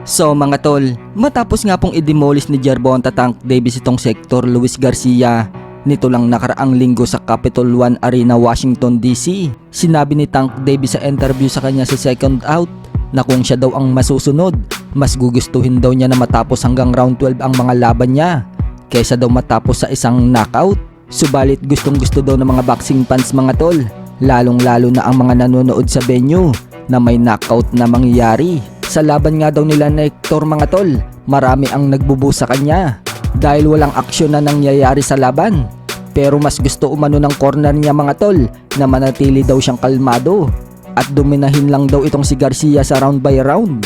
So mga tol, matapos nga pong i-demolish ni Gervonta Tank Davis itong sektor Luis Garcia nito lang nakaraang linggo sa Capital One Arena, Washington DC, sinabi ni Tank Davis sa interview sa kanya sa second out na kung siya daw ang masusunod, mas gugustuhin daw niya na matapos hanggang round 12 ang mga laban niya kaysa daw matapos sa isang knockout. Subalit gustong gusto daw ng mga boxing fans mga tol, lalong lalo na ang mga nanonood sa venue, na may knockout na mangyayari. Sa laban nga daw nila na Hector mga tol, marami ang nagbubu sa kanya dahil walang aksyon na nangyayari sa laban. Pero mas gusto umano ng corner niya mga tol na manatili daw siyang kalmado at dominahin lang daw itong si Garcia sa round by round.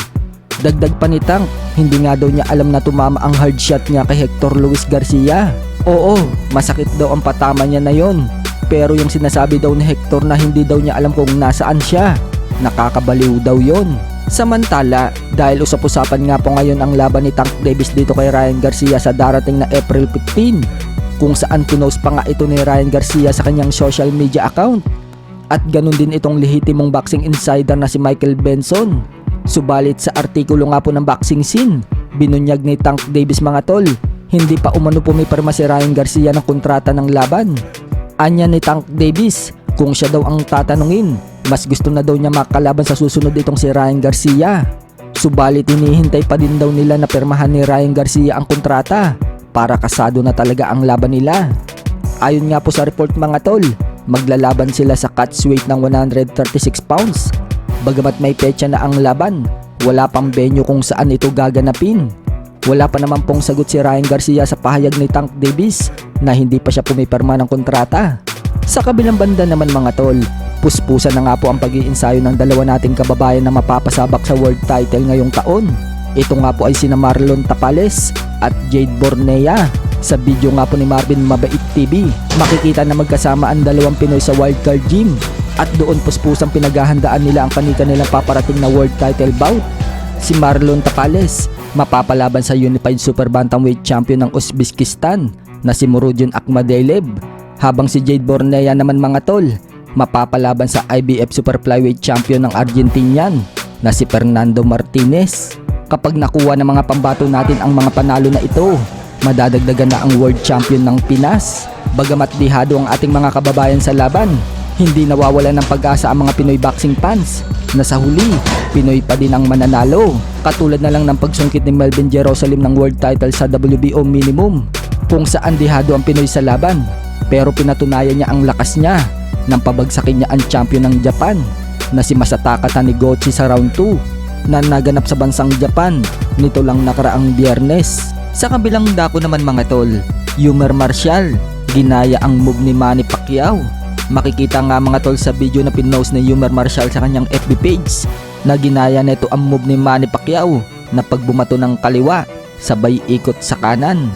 Dagdag pa ni Tank, hindi nga daw niya alam na tumama ang hard shot niya kay Hector Luis Garcia. Oo, masakit daw ang patama niya na yon. Pero yung sinasabi daw ni Hector na hindi daw niya alam kung nasaan siya, nakakabaliw daw yon. Samantala, dahil usap-usapan nga po ngayon ang laban ni Tank Davis dito kay Ryan Garcia sa darating na April 15, kung saan pinost pa nga ito ni Ryan Garcia sa kanyang social media account. At ganun din itong lehitimong boxing insider na si Michael Benson. Subalit sa artikulo nga po ng Boxing Scene, binunyag ni Tank Davis mga tol, hindi pa umano pumipirma si Ryan Garcia ng kontrata ng laban. Anya ni Tank Davis, kung siya daw ang tatanungin, mas gusto na daw niya makalaban sa susunod itong si Ryan Garcia. Subalit hinihintay pa din daw nila na pirmahan ni Ryan Garcia ang kontrata para kasado na talaga ang laban nila. Ayon nga po sa report mga tol, maglalaban sila sa catchweight ng 136 pounds. Bagamat may petsa na ang laban, wala pang venue kung saan ito gaganapin. Wala pa naman pong sagot si Ryan Garcia sa pahayag ni Tank Davis na hindi pa siya pumipirma ng kontrata. Sa kabilang banda naman mga tol, puspusan na nga po ang pag-iinsayo ng dalawa nating kababayan na mapapasabak sa world title ngayong taon. Ito nga po ay sina Marlon Tapales at Jade Bornea. Sa video nga po ni Marvin Mabait TV, makikita na magkasama ang dalawang Pinoy sa wildcard gym at doon puspusang pinaghahandaan nila ang kanilang paparating na world title bout. Si Marlon Tapales mapapalaban sa Unified Super Bantamweight Champion ng Uzbekistan na si Murodjon Akhmadaliev, habang si Jade Bornea naman mga tol mapapalaban sa IBF Super Flyweight Champion ng Argentinian na si Fernando Martinez. Kapag nakuha ng mga pambato natin ang mga panalo na ito, madadagdagan na ang World Champion ng Pinas. Bagamat dihado ang ating mga kababayan sa laban, hindi nawawala ng pag-asa ang mga Pinoy boxing fans na sa huli, Pinoy pa din ang mananalo. Katulad na lang ng pagsungkit ni Melvin Jerusalem ng world title sa WBO minimum, kung saan dihado ang Pinoy sa laban, pero pinatunayan niya ang lakas niya nang pabagsakin niya ang champion ng Japan na si Masataka Taniguchi sa round 2 na naganap sa bansang Japan nito lang nakaraang Biyernes. Sa kabilang dako naman mga tol, Yummer Marcial, ginaya ang move ni Manny Pacquiao. Makikita nga mga tol sa video na pinost ni Yummer Marcial sa kanyang FB page na ginaya nito ang move ni Manny Pacquiao na pagbumato ng kaliwa sabay ikot sa kanan.